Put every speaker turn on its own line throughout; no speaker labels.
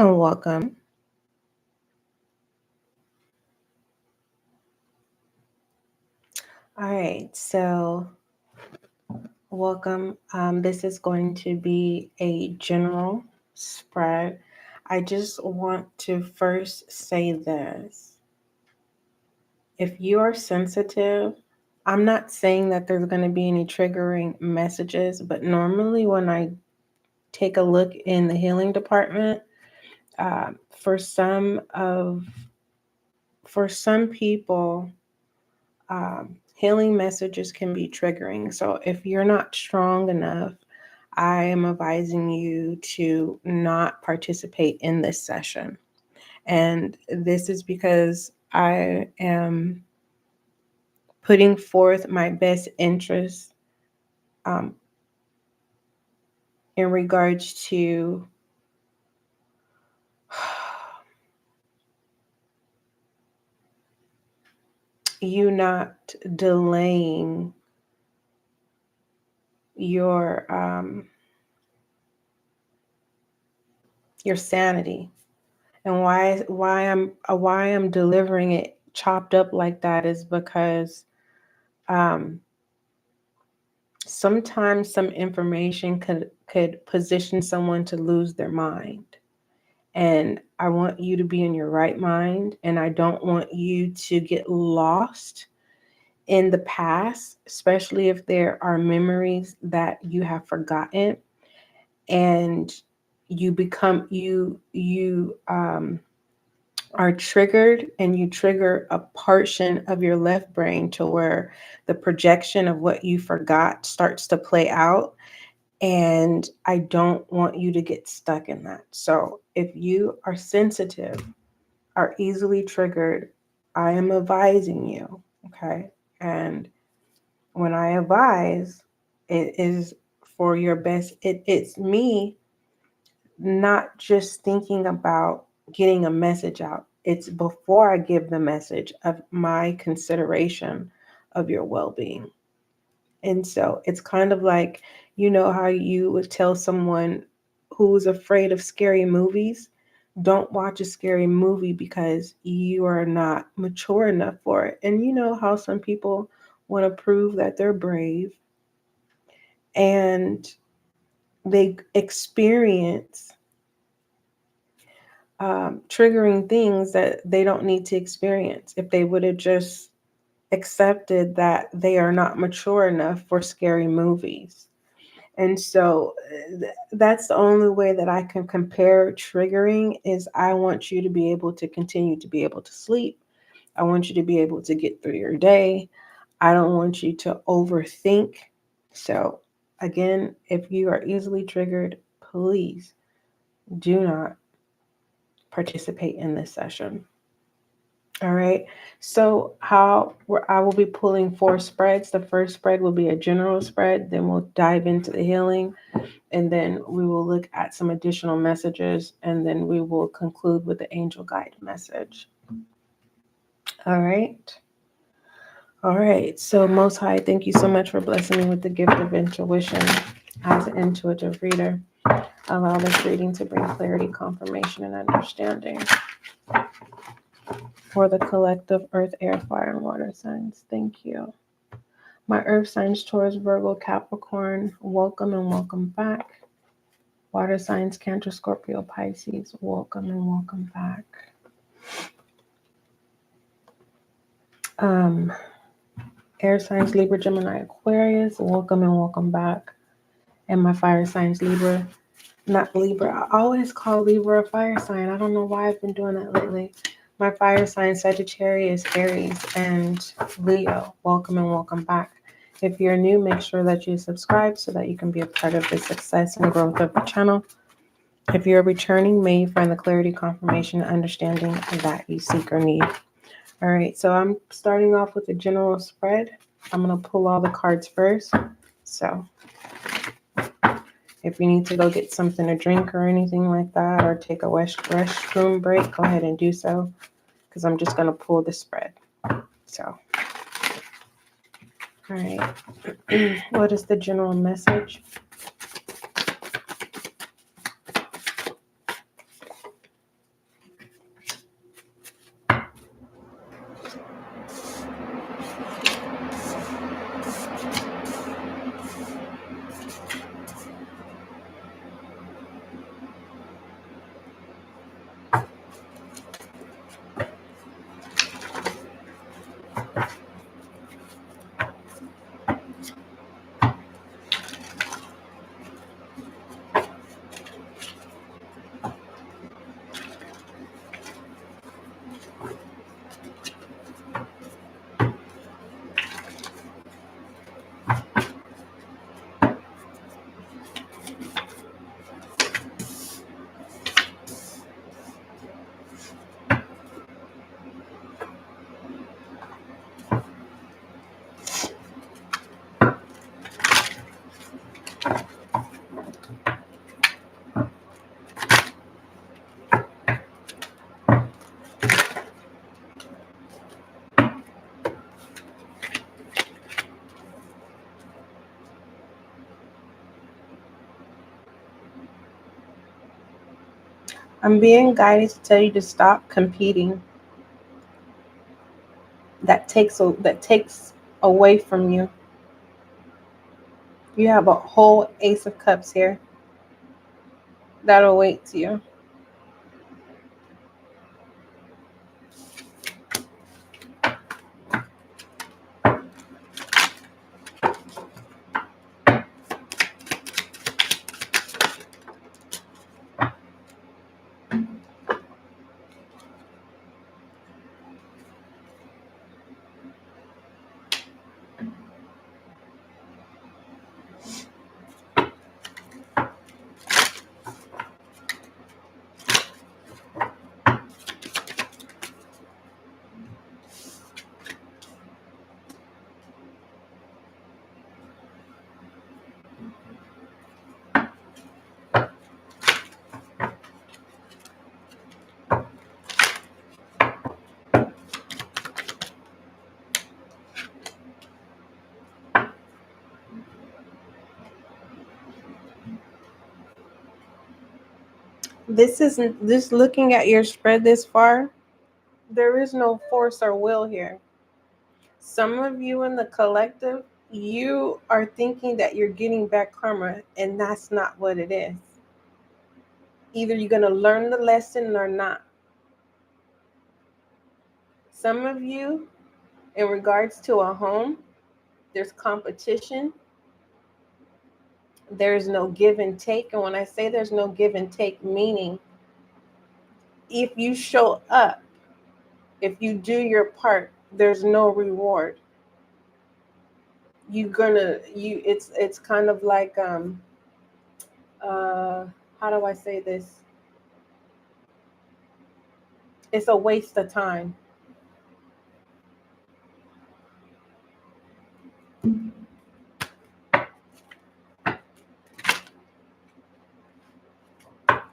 and welcome. All right, so welcome. This is going to be a general spread. I just want to first say this. If you are sensitive, I'm not saying that there's going to be any triggering messages, but normally when I take a look in the healing department, for some people, healing messages can be triggering. So if you're not strong enough, I am advising you to not participate in this session. And this is because I am putting forth my best interest um, in regards to you not delaying your sanity. And why I'm delivering it chopped up like that is because um, sometimes some information could position someone to lose their mind. And I want you to be in your right mind, and I don't want you to get lost in the past, especially if there are memories that you have forgotten and you are triggered, and you trigger a portion of your left brain to where the projection of what you forgot starts to play out. And I don't want you to get stuck in that. So if you are sensitive, are easily triggered, I am advising you. Okay. And when I advise, it is for your best. It's me not just thinking about getting a message out. It's before I give the message of my consideration of your well-being. And so it's kind of like, how you would tell someone who's afraid of scary movies, don't watch a scary movie because you are not mature enough for it. And you know how some people want to prove that they're brave, and they experience triggering things that they don't need to experience if they would have just accepted that they are not mature enough for scary movies. And so that's the only way that I can compare triggering is I want you to be able to continue to be able to sleep. I want you to be able to get through your day. I don't want you to overthink. So again, if you are easily triggered, please do not participate in this session. All right. So I will be pulling 4 spreads. The first spread will be a general spread. Then we'll dive into the healing, and then we will look at some additional messages, and then we will conclude with the angel guide message. All right. All right. So Most High, thank you so much for blessing me with the gift of intuition as an intuitive reader. Allow this reading to bring clarity, confirmation, and understanding for the collective earth, air, fire, and water signs. Thank you. My earth signs, Taurus, Virgo, Capricorn, welcome and welcome back. Water signs, Cancer, Scorpio, Pisces, welcome and welcome back. Air signs, Libra, Gemini, Aquarius, welcome and welcome back. And my fire signs, Libra, not Libra. I always call Libra a fire sign. I don't know why I've been doing that lately. My fire signs, Sagittarius, Aries, and Leo, welcome and welcome back. If you're new, make sure that you subscribe so that you can be a part of the success and growth of the channel. If you're returning, may you find the clarity, confirmation, and understanding that you seek or need. All right, so I'm starting off with a general spread. I'm going to pull all the cards first. So if you need to go get something to drink or anything like that, or take a restroom break, go ahead and do so, because I'm just going to pull the spread. So, all right. What is the general message? I'm being guided to tell you to stop competing. That takes away from you. You have a whole Ace of Cups here that awaits you. This isn't just looking at your spread this far. There is no force or will here. Some of you in the collective, you are thinking that you're getting back karma, and that's not what it is. Either you're going to learn the lesson or not. Some of you, in regards to a home, there's competition. There's no give and take. And when I say there's no give and take, meaning if you show up, if you do your part, there's no reward. It's kind of like how do I say this? It's a waste of time.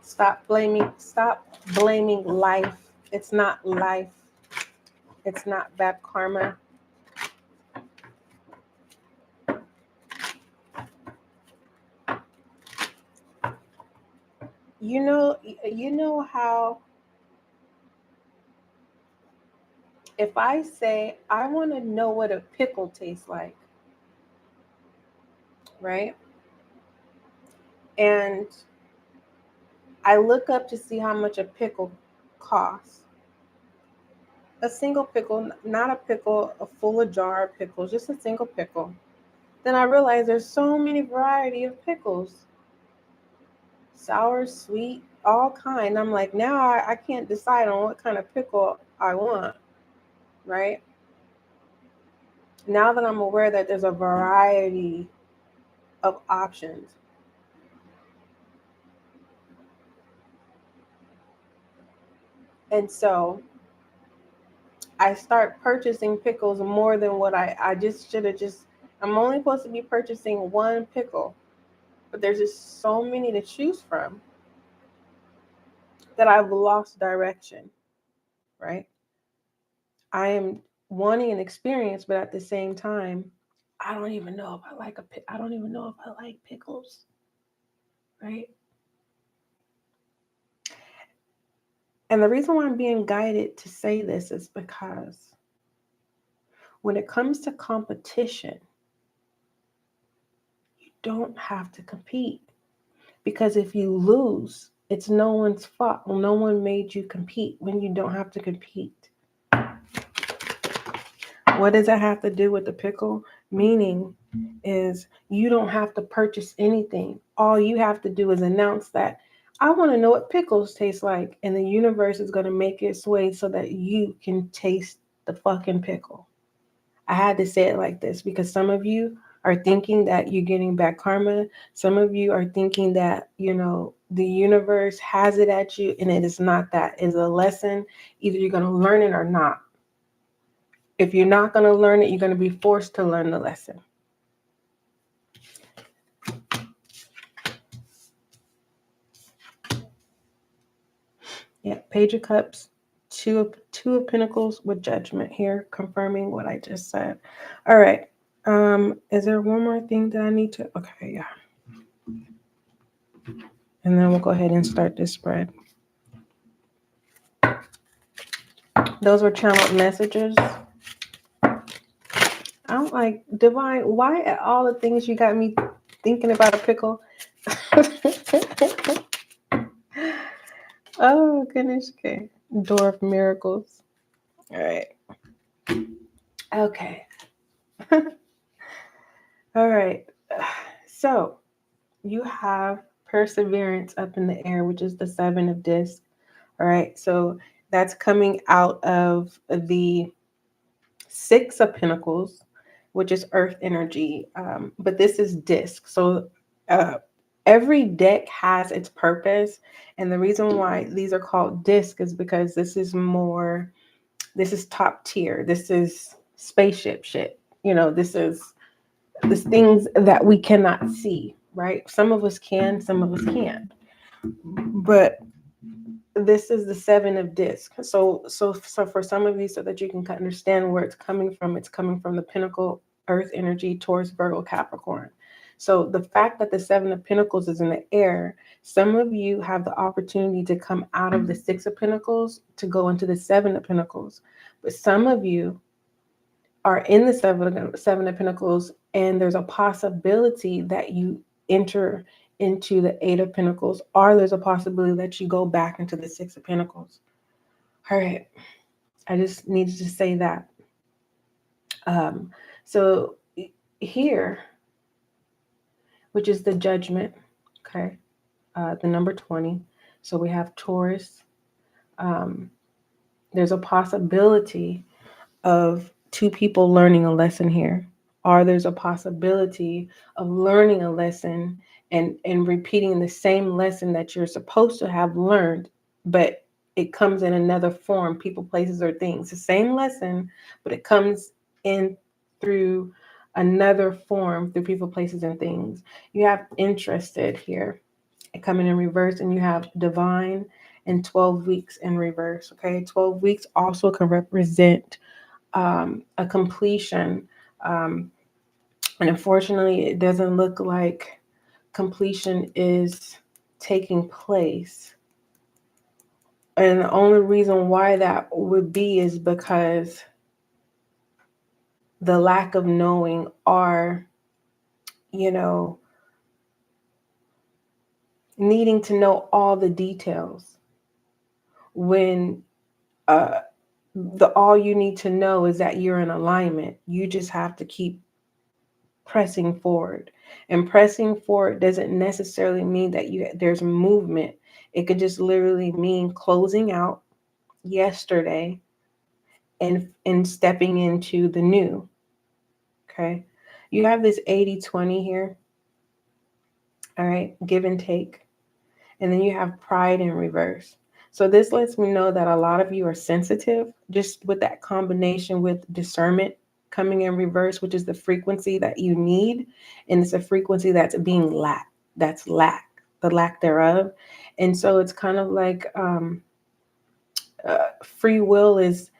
Stop blaming life. It's not life. It's not bad karma. You know how if I say I want to know what a pickle tastes like, right? And I look up to see how much a pickle costs. A single pickle, not a pickle, a full jar of pickles, just a single pickle. Then I realize there's so many variety of pickles. Sour, sweet, all kind. I'm like, now I can't decide on what kind of pickle I want, right? Now that I'm aware that there's a variety of options. And so I start purchasing pickles more than what I just should have just, I'm only supposed to be purchasing one pickle, but there's just so many to choose from that I've lost direction, right? I am wanting an experience, but at the same time, I don't even know if I don't even know if I like pickles, right? And the reason why I'm being guided to say this is because when it comes to competition, you don't have to compete. Because if you lose, it's no one's fault. No one made you compete when you don't have to compete. What does that have to do with the pickle? Meaning is you don't have to purchase anything. All you have to do is announce that I want to know what pickles taste like. And the universe is going to make its way so that you can taste the fucking pickle. I had to say it like this because some of you are thinking that you're getting back karma. Some of you are thinking that, the universe has it at you, and it is not that. It's a lesson. Either you're going to learn it or not. If you're not going to learn it, you're going to be forced to learn the lesson. Yeah, Page of Cups, two of Pentacles with Judgment here, confirming what I just said. All right. Is there one more thing that I need to? Okay, yeah. And then we'll go ahead and start this spread. Those were channeled messages. I'm like, Divine, why at all the things you got me thinking about a pickle? Oh, goodness. Okay. Door of Miracles. All right. Okay. All right. So you have Perseverance up in the air, which is the 7 of discs. All right. So that's coming out of the 6 of Pentacles, which is earth energy. But this is disc. So uh, every deck has its purpose. And the reason why these are called disc is because this is top tier. This is spaceship shit. This is things that we cannot see, right? Some of us can, some of us can't. But this is the 7 of disc. So for some of you, so that you can understand where it's coming from the pinnacle earth energy towards Virgo Capricorn. So the fact that the 7 of Pentacles is in the air, some of you have the opportunity to come out of the 6 of Pentacles to go into the 7 of Pentacles. But some of you are in the 7 of Pentacles, and there's a possibility that you enter into the 8 of Pentacles, or there's a possibility that you go back into the 6 of Pentacles. All right. I just needed to say that. So here, which is the Judgment, okay, the number 20. So we have Taurus. There's a possibility of 2 people learning a lesson here, or there's a possibility of learning a lesson and repeating the same lesson that you're supposed to have learned, but it comes in another form, people, places, or things. The same lesson, but it comes in through another form, through people, places, and things. You have Interested here coming in reverse, and you have Divine and 12 weeks in reverse. Okay, 12 weeks also can represent a completion. And unfortunately, it doesn't look like completion is taking place. And the only reason why that would be is because the lack of knowing, or, needing to know all the details, when all you need to know is that you're in alignment. You just have to keep pressing forward. And pressing forward doesn't necessarily mean that there's movement. It could just literally mean closing out yesterday and stepping into the new. Okay. You have this 80-20 here. All right. Give and take. And then you have Pride in reverse. So this lets me know that a lot of you are sensitive, just with that combination with discernment coming in reverse, which is the frequency that you need. And it's a frequency that's being lacked. That's lack, the lack thereof. And so it's kind of like free will is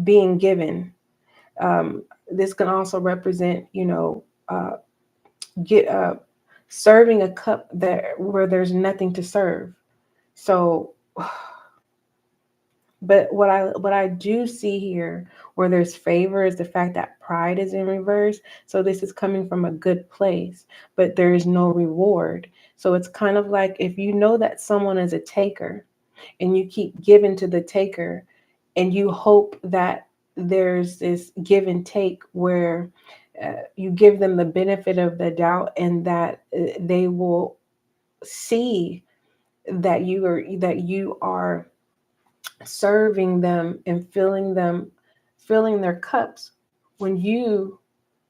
being given. This can also represent, serving a cup where there's nothing to serve. So, but what I do see here where there's favor is the fact that pride is in reverse. So this is coming from a good place, but there is no reward. So it's kind of like if you know that someone is a taker and you keep giving to the taker and you hope that there's this give and take where you give them the benefit of the doubt and that they will see that you are serving them and filling their cups when you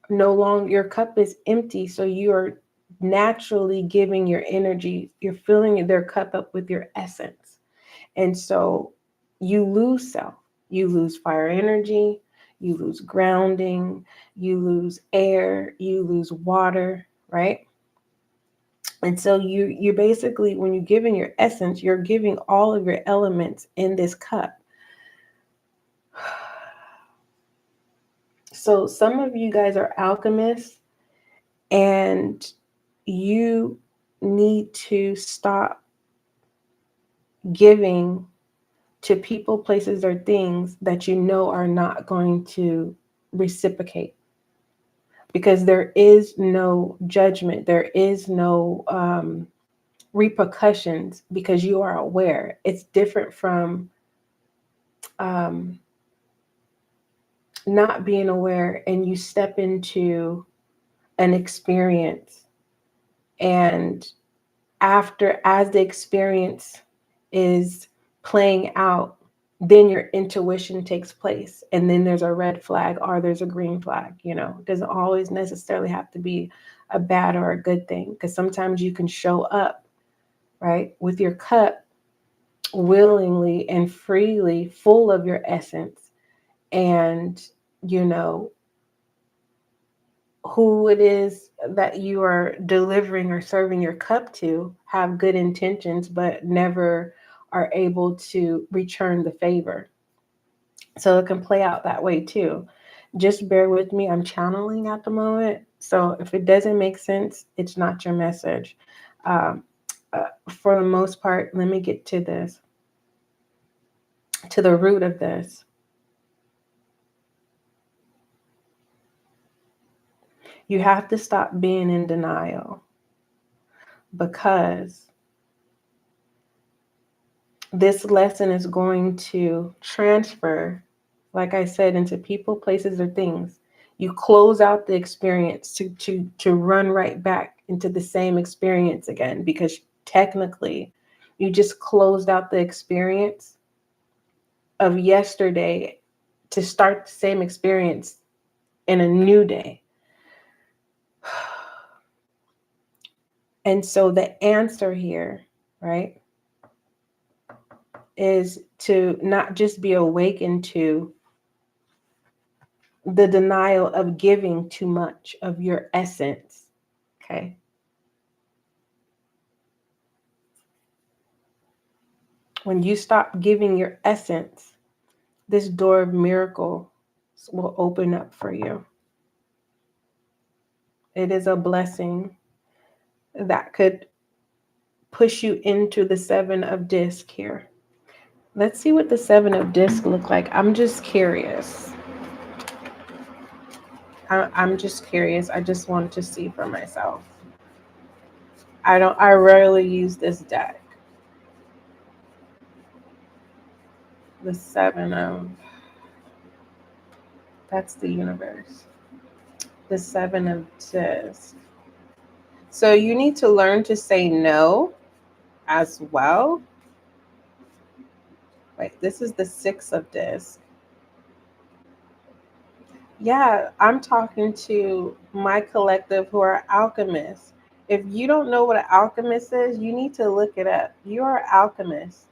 no longer, your cup is empty. So you are naturally giving your energy, you're filling their cup up with your essence. And so you lose self, you lose fire energy, you lose grounding, you lose air, you lose water, right? And so you basically, when you're giving your essence, you're giving all of your elements in this cup. So some of you guys are alchemists, and you need to stop giving to people, places, or things that you know are not going to reciprocate. Because there is no judgment, there is no repercussions, because you are aware. It's different from um, not being aware, and you step into an experience, and as the experience is playing out, then your intuition takes place, and then there's a red flag or there's a green flag. It doesn't always necessarily have to be a bad or a good thing, because sometimes you can show up, right, with your cup willingly and freely, full of your essence, and who it is that you are delivering or serving your cup to have good intentions, but never are able to return the favor. So it can play out that way too. Just bear with me. I'm channeling at the moment. So if it doesn't make sense, it's not your message. For the most part, let me get to the root of this. You have to stop being in denial, because this lesson is going to transfer, like I said, into people, places, or things. You close out the experience to run right back into the same experience again, because technically you just closed out the experience of yesterday to start the same experience in a new day. And so the answer here, right, is to not just be awakened to the denial of giving too much of your essence. Okay. When you stop giving your essence, this door of miracles will open up for you. It is a blessing that could push you into the Seven of Disc here. Let's see what the Seven of Disc look like. I'm just curious. I'm just curious. I just want to see for myself. I rarely use this deck. The that's the universe. The Seven of Disc. So you need to learn to say no as well. Wait, this is the Six of Disc. Yeah, I'm talking to my collective who are alchemists. If you don't know what an alchemist is, you need to look it up. You are an alchemist.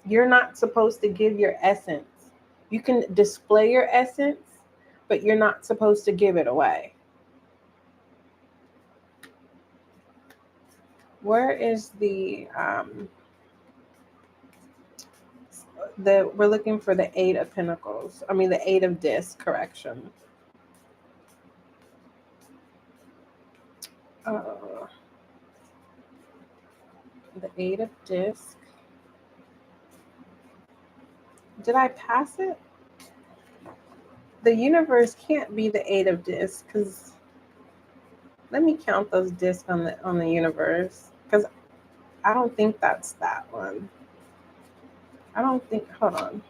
You're not supposed to give your essence. You can display your essence, but you're not supposed to give it away. Where is we're looking for the Eight of Pentacles. I mean, the Eight of Discs, correction. The Eight of Discs. Did I pass it? The universe can't be the Eight of Discs, because let me count those discs on the universe, because I don't think that's that one. I don't think. Hold on.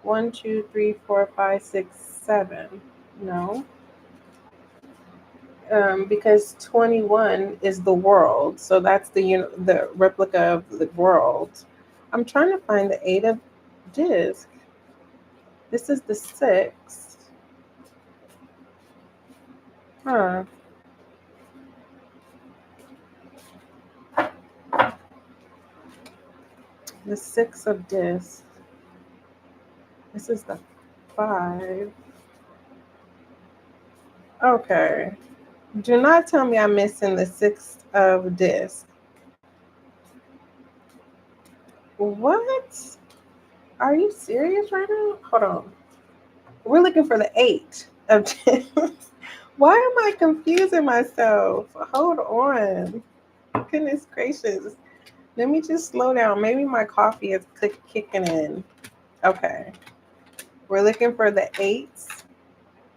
1, 2, 3, 4, 5, 6, 7. No. Because 21 is the world, so that's the replica of the world. I'm trying to find the Eight of Discs. This is the 6. Huh. The 6 of Discs. This is the 5. Okay. Do not tell me I'm missing the 6 of Discs. What? Are you serious right now? Hold on. We're looking for the 8 of Discs. Why am I confusing myself? Hold on. Goodness gracious. Let me just slow down. Maybe my coffee is kicking in. Okay. We're looking for the eights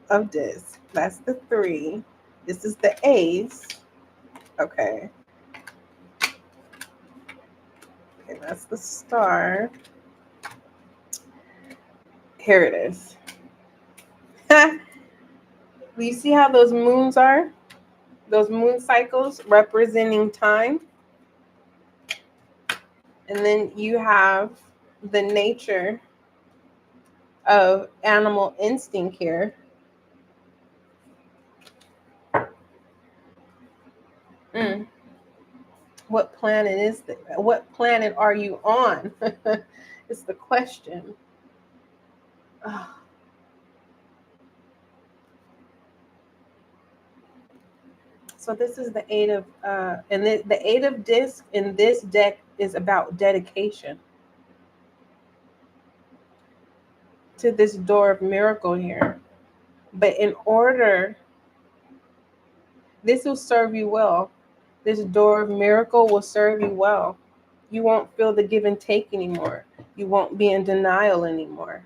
of disc. That's the 3. This is the ace. Okay. Okay, that's the star. Here it is. Do you see how those moons are? Those moon cycles representing time. And then you have the nature of animal instinct here. What planet is that? What planet are you on? It's the question. So this is the 8 of, and the 8 of disc in this deck is about dedication to this door of miracle here. But in order, this will serve you well. This door of miracle will serve you well. You won't feel the give and take anymore. You won't be in denial anymore.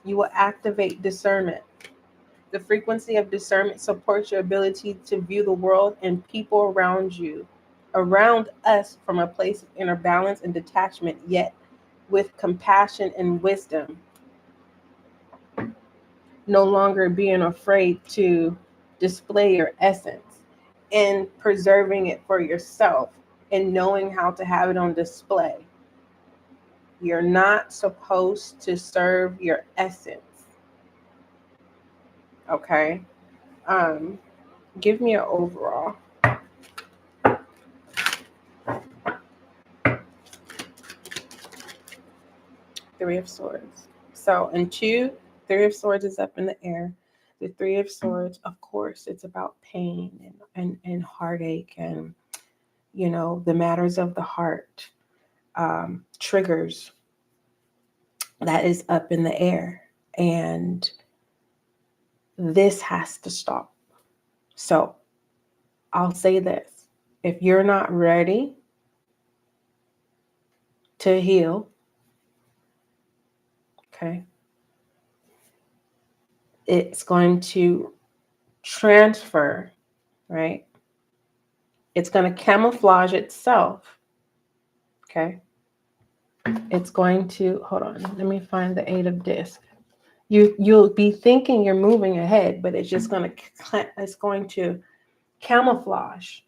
You will activate discernment. The frequency of discernment supports your ability to view the world and people around us from a place of inner balance and detachment, yet with compassion and wisdom. No longer being afraid to display your essence and preserving it for yourself and knowing how to have it on display. You're not supposed to serve your essence. Okay? Give me an overall. Three of Swords. So in 2, 3 of Swords is up in the air. The 3 of Swords, of course, it's about pain and heartache and, the matters of the heart, triggers. That is up in the air. And this has to stop. So I'll say this. If you're not ready to heal, okay, it's going to transfer, right? It's going to camouflage itself, okay? It's going to, hold on, let me find the 8 of disc. You'll be thinking you're moving ahead, but it's just going to camouflage,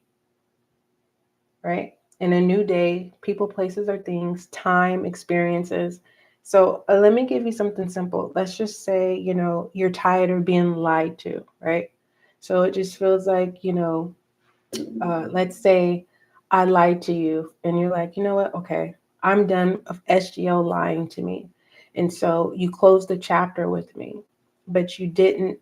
right? In a new day, people, places, or things, time, experiences. So let me give you something simple. Let's just say, you're tired of being lied to, right? So it just feels like, let's say I lied to you and you're like, you know what? Okay, I'm done of SGL lying to me. And so you closed the chapter with me, but you did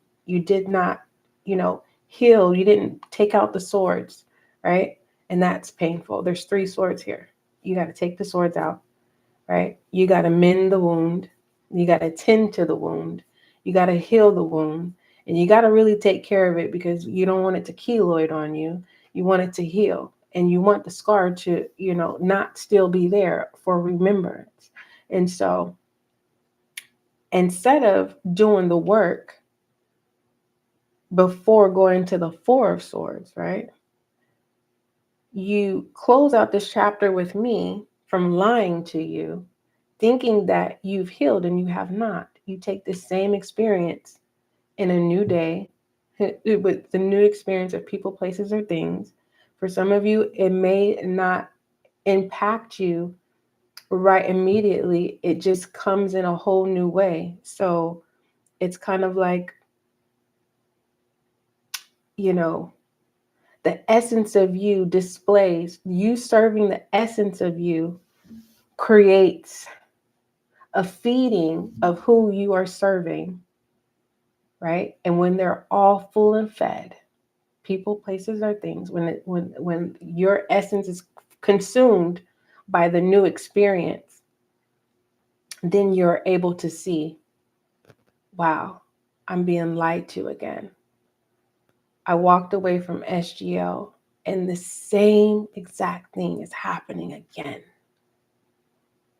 not, heal. You didn't take out the swords, right? And that's painful. There's 3 swords here. You got to take the swords out, right? You got to mend the wound. You got to tend to the wound. You got to heal the wound. And you got to really take care of it because you don't want it to keloid on you. You want it to heal. And you want the scar to, not still be there for remembrance. And so instead of doing the work before going to the 4 of Swords, right? You close out this chapter with me from lying to you, thinking that you've healed and you have not. You take the same experience in a new day with the new experience of people, places, or things. For some of you, it may not impact you right immediately. It just comes in a whole new way. So it's kind of like, the essence of you displays, you serving the essence of you creates a feeding of who you are serving, right? And when they're all full and fed, people, places, or things, when your essence is consumed by the new experience, then you're able to see, wow, I'm being lied to again. I walked away from SGL And the same exact thing is happening again,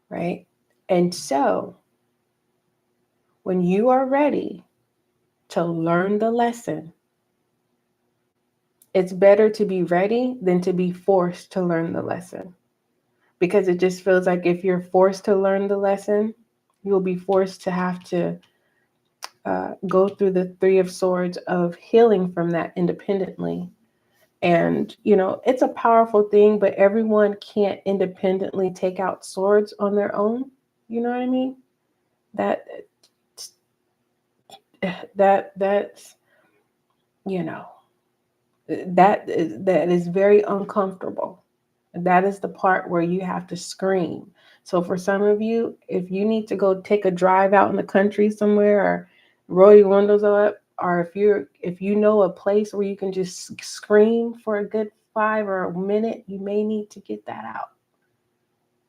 right? And so when you are ready to learn the lesson, it's better to be ready than to be forced to learn the lesson. Because it just feels like if you're forced to learn the lesson, you'll be forced to have to go through the Three of Swords of healing from that independently. And, it's a powerful thing, but everyone can't independently take out swords on their own. You know what I mean? That, that's, you know, that is very uncomfortable. That is the part where you have to scream. So for some of you, if you need to go take a drive out in the country somewhere or roll your windows up, or if you know a place where you can just scream for a good 5 or a minute, you may need to get that out.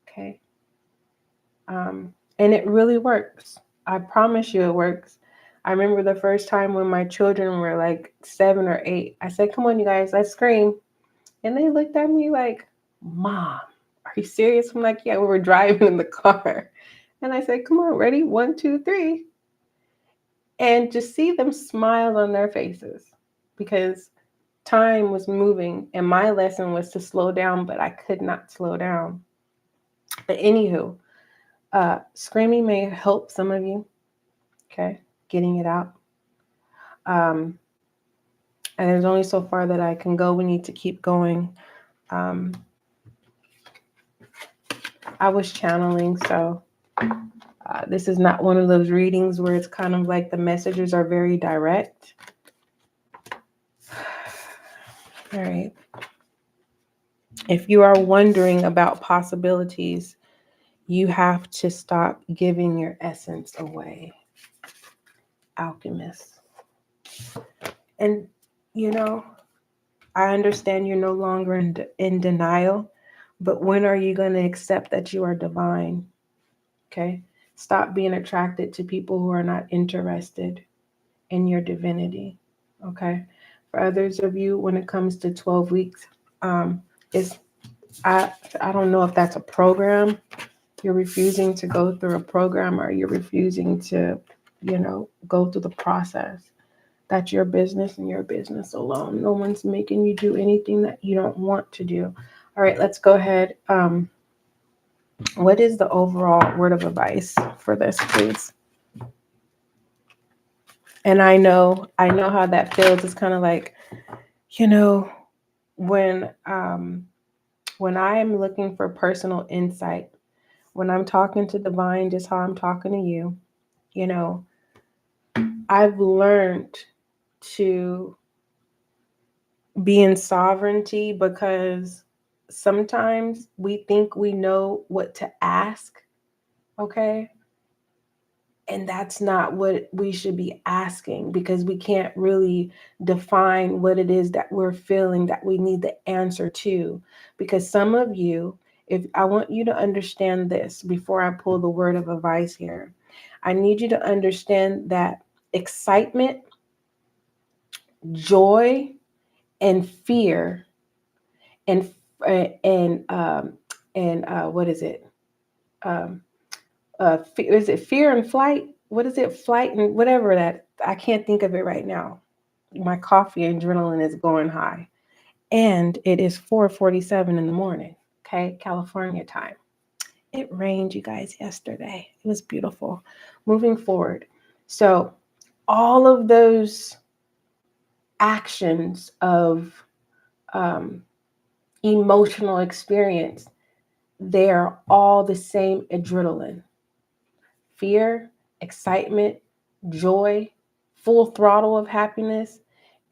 Okay. And it really works. I promise you it works. I remember the first time when my children were like 7 or 8, I said, come on, you guys, let's scream. And they looked at me like, Mom, are you serious? I'm like, yeah, we were driving in the car. And I said, come on, ready? 1, 2, 3. And just see them smile on their faces because time was moving and my lesson was to slow down, but I could not slow down. But anywho, screaming may help some of you, okay, getting it out. And there's only so far that I can go. We need to keep going. I was channeling, so this is not one of those readings where it's kind of like the messages are very direct. All right. If you are wondering about possibilities, you have to stop giving your essence away. Alchemist. And, I understand you're no longer in denial, but when are you going to accept that you are divine? Okay? Stop being attracted to people who are not interested in your divinity. Okay? For others of you, when it comes to 12 weeks, I don't know if that's a program. You're refusing to go through a program or you're refusing to, go through the process. That's your business and your business alone. No one's making you do anything that you don't want to do. All right, let's go ahead. What is the overall word of advice for this, please? And I know how that feels. It's kind of like, when I am looking for personal insight, when I'm talking to divine, just how I'm talking to you, I've learned to be in sovereignty because sometimes we think we know what to ask, okay? And that's not what we should be asking because we can't really define what it is that we're feeling that we need the answer to. Because some of you, if I want you to understand this before I pull the word of advice here, I need you to understand that excitement, joy, and fear, and what is it? Is it fear and flight? What is it? Flight and whatever that, I can't think of it right now. My coffee adrenaline is going high. And it is 4:47 in the morning, okay? California time. It rained, you guys, yesterday. It was beautiful. Moving forward. So all of those actions of emotional experience, they're all the same adrenaline. Fear, excitement, joy, full throttle of happiness,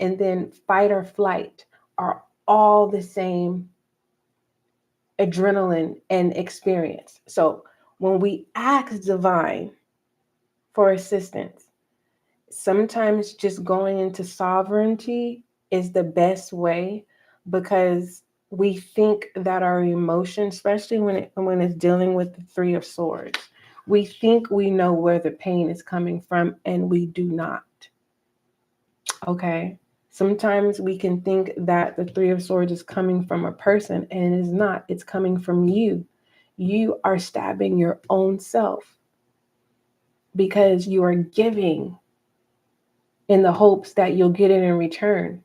and then fight or flight are all the same adrenaline and experience. So when we ask divine for assistance, sometimes just going into sovereignty is the best way because we think that our emotions, especially when it's dealing with the Three of Swords, we think we know where the pain is coming from and we do not. Okay. Sometimes we can think that the Three of Swords is coming from a person, and it is not. It's coming from you. You are stabbing your own self because you are giving in the hopes that you'll get it in return.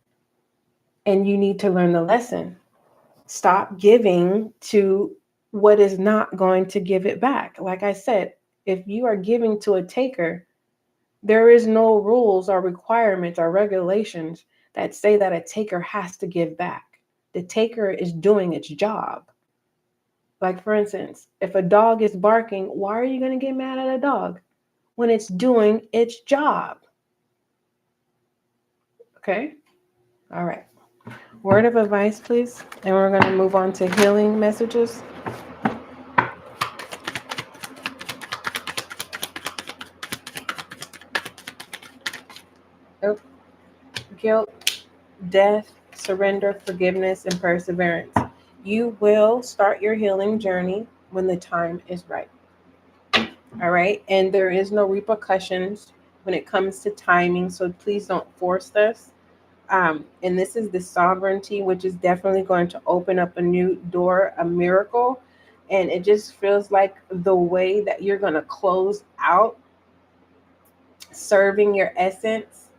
And you need to learn the lesson. Stop giving to what is not going to give it back. Like I said, if you are giving to a taker, there is no rules or requirements or regulations that say that a taker has to give back. The taker is doing its job. Like, for instance, if a dog is barking, why are you going to get mad at a dog when it's doing its job? Okay? All right. Word of advice, please. And we're going to move on to healing messages. Oh, guilt, death, surrender, forgiveness, and perseverance. You will start your healing journey when the time is right. All right. And there is no repercussions when it comes to timing. So please don't force this. And this is the sovereignty, which is definitely going to open up a new door, a miracle. And it just feels like the way that you're going to close out serving your essence,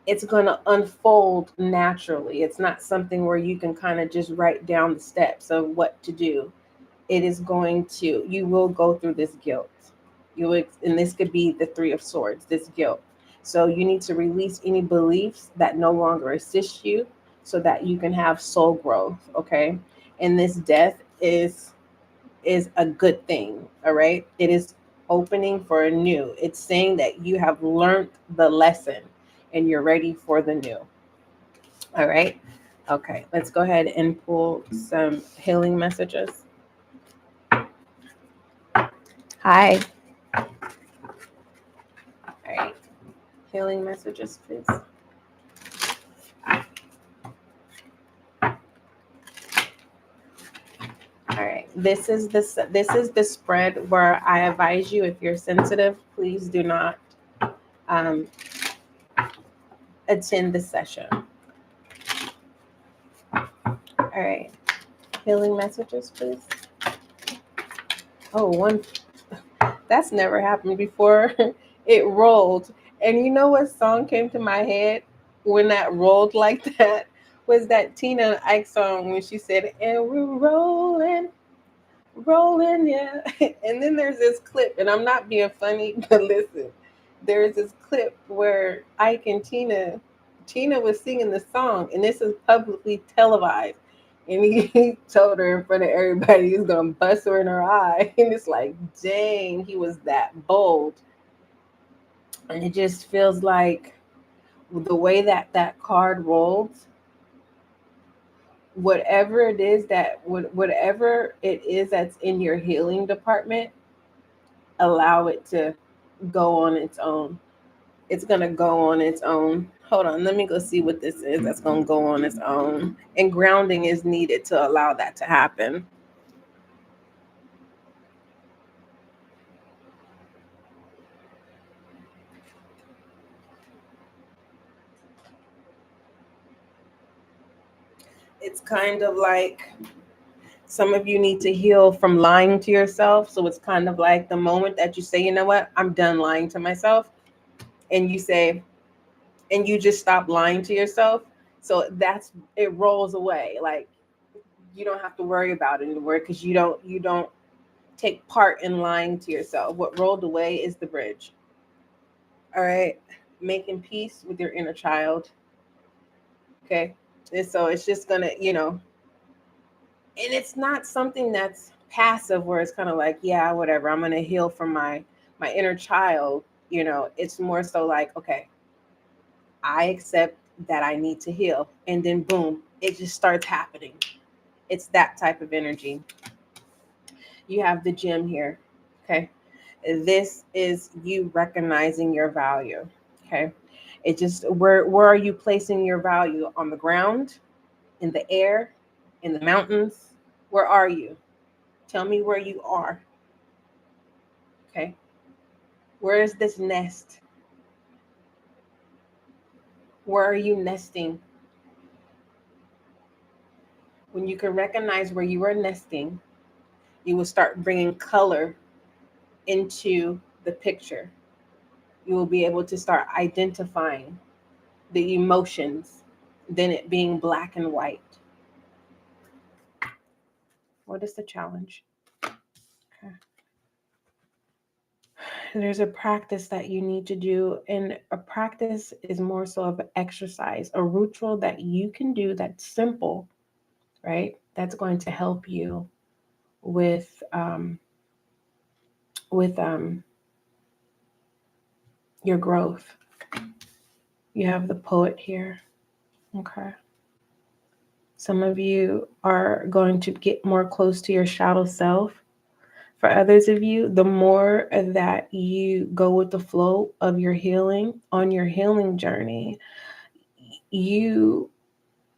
it's going to unfold naturally. It's not something where you can kind of just write down the steps of what to do. It is going to, you will go through this guilt. And this could be the Three of Swords, this guilt. So you need to release any beliefs that no longer assist you so that you can have soul growth, okay? And this death is a good thing, all right? It is opening for a new. It's saying that you have learned the lesson and you're ready for the new. All right? Okay, let's go ahead and pull some healing messages. Hi. All right. Healing messages, please. All right. This is the spread where I advise you, if you're sensitive, please do not um, attend the session. All right. Healing messages, please. Oh, one. That's never happened before. It rolled. And you know what song came to my head when that rolled like that? Was that Tina Ike song when she said, "And we're rolling, rolling, yeah." And then there's this clip, and I'm not being funny, but listen, there's this clip where Ike and Tina was singing the song, and this is publicly televised. And he told her in front of everybody he's gonna bust her in her eye. And it's like, dang, he was that bold. And it just feels like the way that that card rolled, whatever it is that's in your healing department, allow it to go on its own. It's going to go on its own. Hold on, let me go see what this is that's going to go on its own. And grounding is needed to allow that to happen. It's kind of like some of you need to heal from lying to yourself. So it's kind of like the moment that you say, you know what, I'm done lying to myself. And you say, and you just stop lying to yourself. So it rolls away. Like, you don't have to worry about it anymore because you don't take part in lying to yourself. What rolled away is the bridge. All right. Making peace with your inner child. Okay. And so it's just gonna, and it's not something that's passive where it's kind of like, yeah, whatever, I'm gonna heal from my inner child. It's more so like, okay, I accept that I need to heal. And then boom, it just starts happening. It's that type of energy. You have the gem here. Okay. This is you recognizing your value. Okay. It just, where are you placing your value? On the ground, in the air, in the mountains? Where are you? Tell me where you are. Okay. Where is this nest? Where are you nesting? When you can recognize where you are nesting, you will start bringing color into the picture. You will be able to start identifying the emotions than it being black and white. What is the challenge? Okay. There's a practice that you need to do, and a practice is more so of an exercise, a ritual that you can do that's simple, right? That's going to help you with your growth. You have the poet here. Okay. Some of you are going to get more close to your shadow self. For others of you, the more that you go with the flow of your healing on your healing journey, you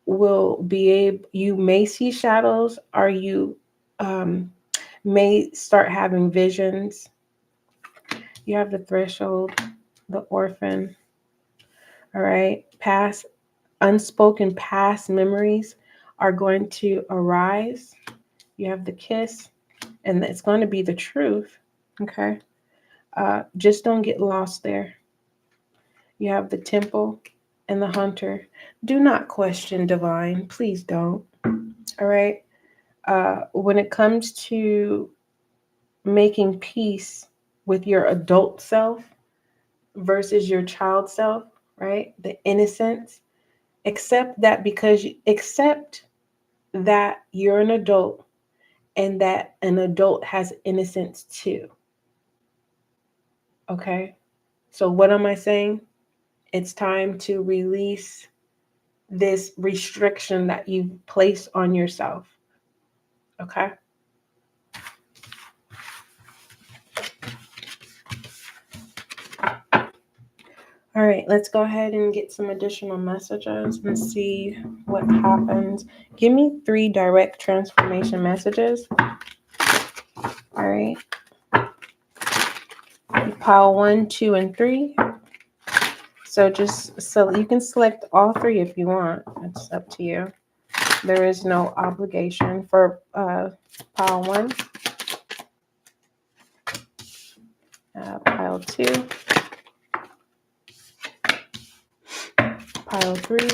will be able, you may see shadows, or you may start having visions. You have the threshold, the orphan, all right? Past, unspoken past memories are going to arise. You have the kiss, and it's going to be the truth, okay? Just don't get lost there. You have the temple and the hunter. Do not question divine. Please don't. All right. When it comes to making peace with your adult self versus your child self, right? The innocence, accept that, because you accept that you're an adult and that an adult has innocence too. Okay. So what am I saying? It's time to release this restriction that you place on yourself. Okay. All right, let's go ahead and get some additional messages and see what happens. Give me 3 direct transformation messages. All right. You pile 1, 2, and 3. So you can select all 3 if you want. It's up to you. There is no obligation for pile 1, pile 2, pile 3,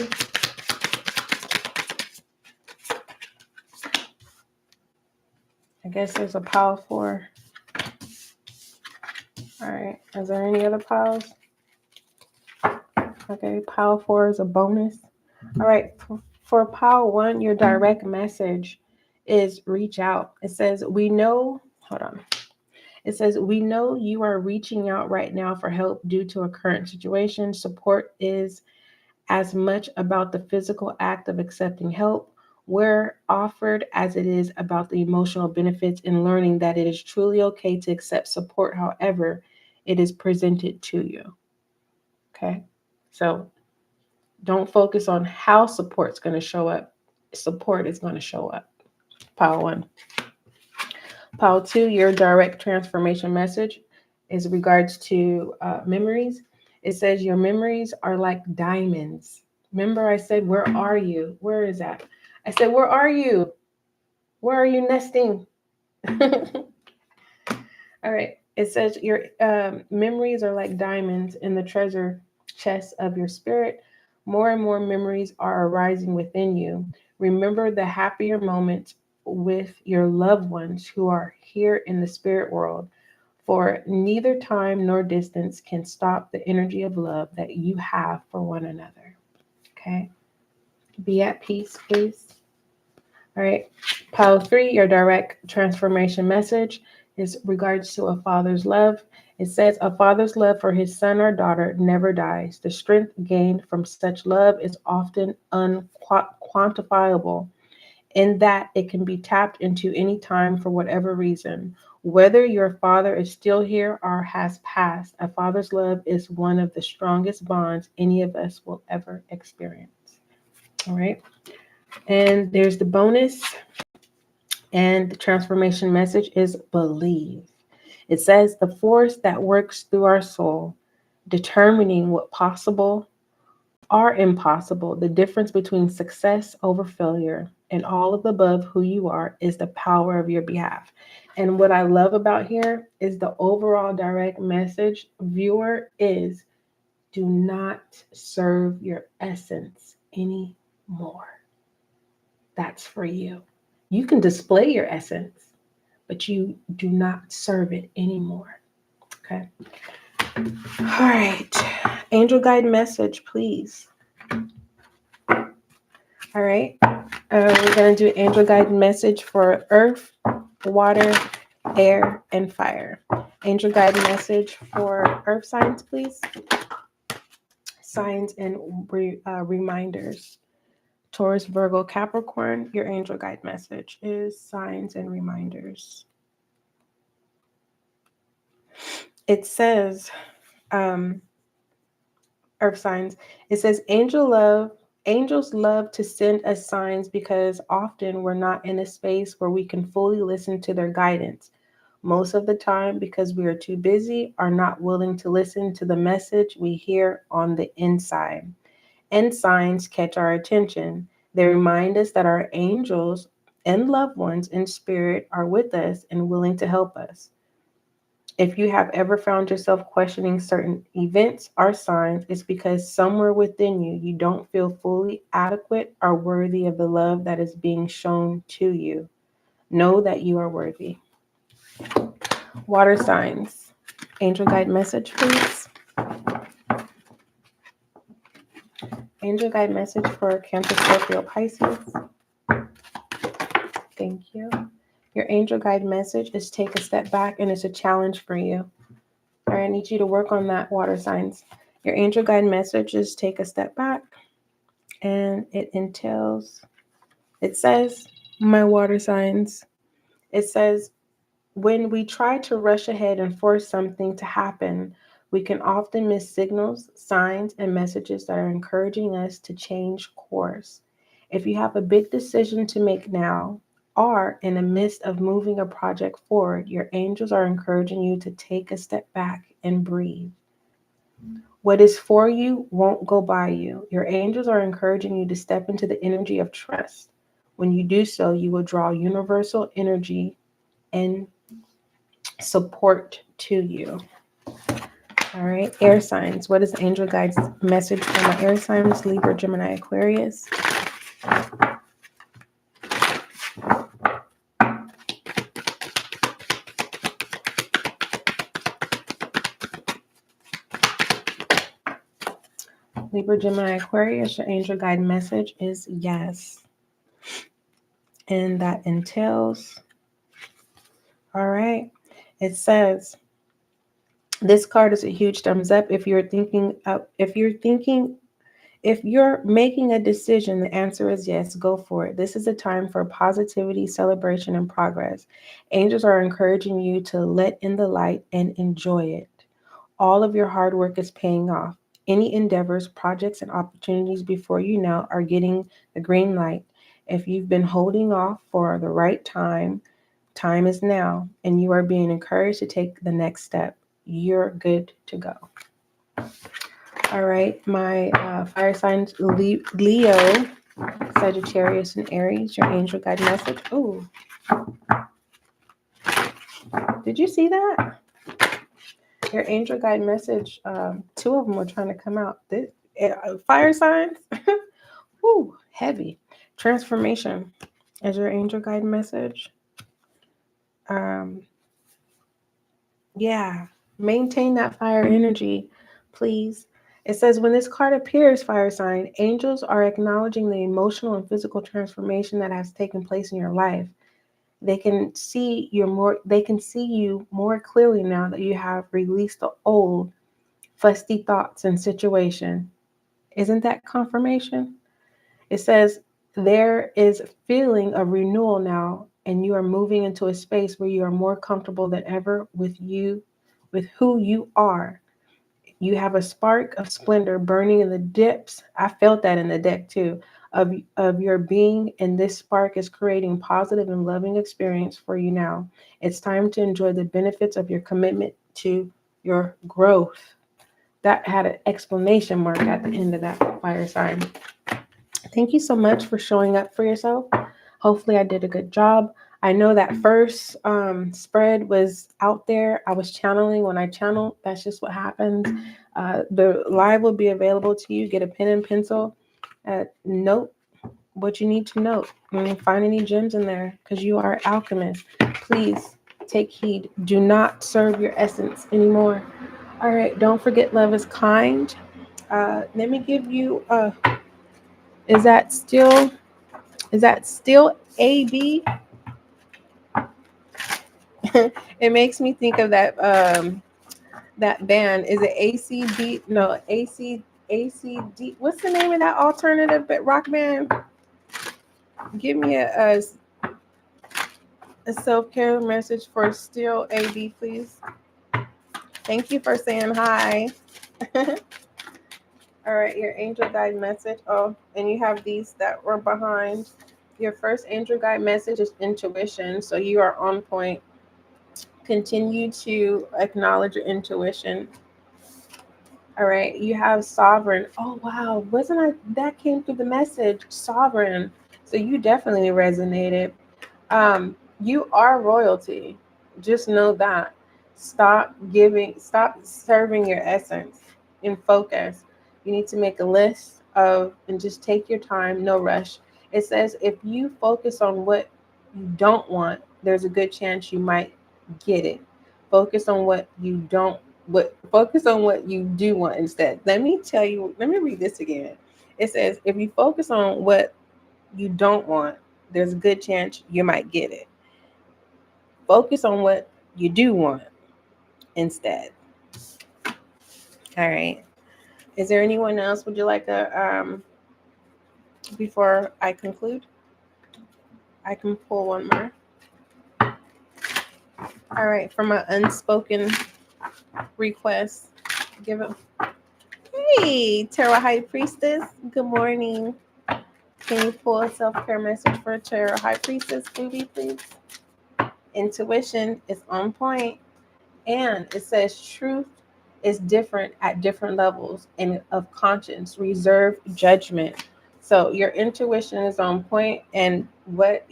I guess there's a pile 4. All right. Is there any other piles? Okay. Pile 4 is a bonus. All right. For pile 1, your direct message is reach out. It says, we know, hold on. It says, we know you are reaching out right now for help due to a current situation. Support is as much about the physical act of accepting help where offered as it is about the emotional benefits in learning that it is truly okay to accept support however it is presented to you. Okay? So don't focus on how support's going to show up. Support is going to show up. Pile 1. Pile 2, your direct transformation message is regards to memories. It says your memories are like diamonds. Remember I said, where are you? Where is that? I said, where are you? Where are you nesting? All right. It says your memories are like diamonds in the treasure chest of your spirit. More and more memories are arising within you. Remember the happier moments with your loved ones who are here in the spirit world, for neither time nor distance can stop the energy of love that you have for one another. Okay? Be at peace, please. All right. Pile 3, your direct transformation message is regards to a father's love. It says, a father's love for his son or daughter never dies. The strength gained from such love is often unquantifiable, in that it can be tapped into any time for whatever reason. Whether your father is still here or has passed, a father's love is one of the strongest bonds any of us will ever experience. All right. And there's the bonus. And the transformation message is believe. It says the force that works through our soul, determining what possible are impossible. The difference between success over failure and all of the above who you are is the power of your behalf. And what I love about here is the overall direct message, viewer, is do not serve your essence anymore. That's for you. You can display your essence, but you do not serve it anymore. Okay. All right. Angel guide message, please. All right. We're going to do angel guide message for earth, water, air, and fire. Angel guide message for earth signs, please. Signs and reminders. Taurus, Virgo, Capricorn, your angel guide message is signs and reminders. It says, earth signs, it says angels love to send us signs because often we're not in a space where we can fully listen to their guidance. Most of the time because we are too busy or not willing to listen to the message we hear on the inside. And signs catch our attention. They remind us that our angels and loved ones in spirit are with us and willing to help us. If you have ever found yourself questioning certain events or signs, it's because somewhere within you, you don't feel fully adequate or worthy of the love that is being shown to you. Know that you are worthy. Water signs. Angel guide message, please. Angel guide message for Cancer, Scorpio, Pisces. Thank you. Your angel guide message is take a step back, and it's a challenge for you. All right, I need you to work on that, water signs. Your angel guide message is take a step back, and it says, my water signs, it says, when we try to rush ahead and force something to happen, we can often miss signals, signs, and messages that are encouraging us to change course. If you have a big decision to make now, or in the midst of moving a project forward, your angels are encouraging you to take a step back and breathe. What is for you won't go by you. Your angels are encouraging you to step into the energy of trust. When you do so, you will draw universal energy and support to you. All right, air signs. What is the angel guide's message for my air signs? Libra, Gemini, Aquarius. Libra, Gemini, Aquarius, your angel guide message is yes. And that entails, all right, it says, this card is a huge thumbs up. If you're making a decision, the answer is yes, go for it. This is a time for positivity, celebration, and progress. Angels are encouraging you to let in the light and enjoy it. All of your hard work is paying off. Any endeavors, projects, and opportunities before you now are getting the green light. If you've been holding off for the right time, time is now, and you are being encouraged to take the next step. You're good to go. All right, my fire signs, Leo, Sagittarius, and Aries, your angel guide message. Oh, did you see that? Your angel guide message, two of them were trying to come out. Fire signs, ooh, heavy. Transformation is your angel guide message. Yeah, maintain that fire energy, please. It says, when this card appears, fire sign, angels are acknowledging the emotional and physical transformation that has taken place in your life. They can see you more clearly now that you have released the old fusty thoughts and situation. Isn't that confirmation? It says there is a feeling of renewal now, and you are moving into a space where you are more comfortable than ever with who you are. You have a spark of splendor burning in the depths. I felt that in the deck too, of your being, and this spark is creating positive and loving experience for you now. It's time to enjoy the benefits of your commitment to your growth. That had an exclamation mark at the end of that fire sign. Thank you so much for showing up for yourself. Hopefully I did a good job. I know that first spread was out there. I was channeling. When I channel, that's just what happens. The live will be available to you. Get a pen and pencil. Note what you need to note. Find any gems in there because you are alchemist. Please take heed. Do not serve your essence anymore. All right. Don't forget love is kind. Let me give you is that still AB? It makes me think of that band. Is it ACD? No, ACD. What's the name of that alternative rock band? Give me a self-care message for Still AB, please. Thank you for saying hi. All right, your angel guide message. Oh, and you have these that were behind. Your first angel guide message is intuition. So you are on point. Continue to acknowledge your intuition. All right, you have sovereign. Oh, wow. That came through the message, sovereign. So you definitely resonated. You are royalty. Just know that. Stop serving your essence and focus. You need to make a list and just take your time, no rush. It says if you focus on what you don't want, there's a good chance you might get it. Focus on what you don't, focus on what you do want instead. Let me read this again. It says if you focus on what you don't want, there's a good chance you might get it. Focus on what you do want instead. All right. Is there anyone else? Would you like before I conclude? I can pull one more. All right. From an unspoken request, give it. Hey, Tarot High Priestess. Good morning. Can you pull a self-care message for Tarot High Priestess, Ruby, please? Intuition is on point, and it says truth is different at different levels and of conscience, reserve judgment. So your intuition is on point, and what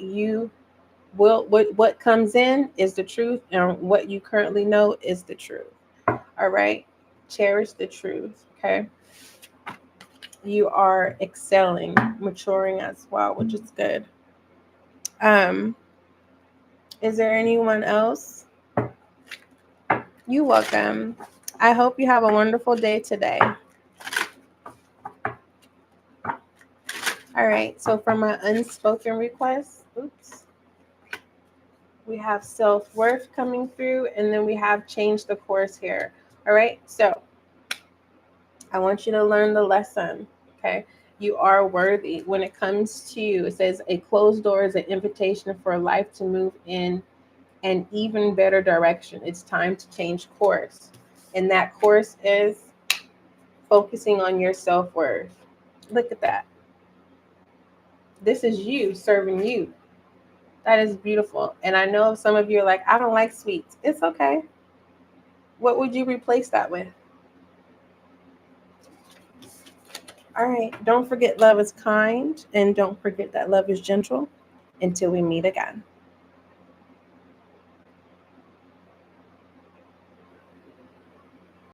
comes in is the truth, and what you currently know is the truth. All right, cherish the truth. Okay, you are excelling, maturing as well, which is good. Is there anyone else? You're welcome. I hope you have a wonderful day today. All right, so from my unspoken request, we have self-worth coming through, and then we have change the course here. All right, so I want you to learn the lesson, okay? You are worthy. When it comes to you, it says a closed door is an invitation for life to move in an even better direction. It's time to change course. And that course is focusing on your self-worth. Look at that. This is you serving you. That is beautiful. And I know some of you are like, I don't like sweets. It's okay. What would you replace that with? All right. Don't forget love is kind. And don't forget that love is gentle. Until we meet again.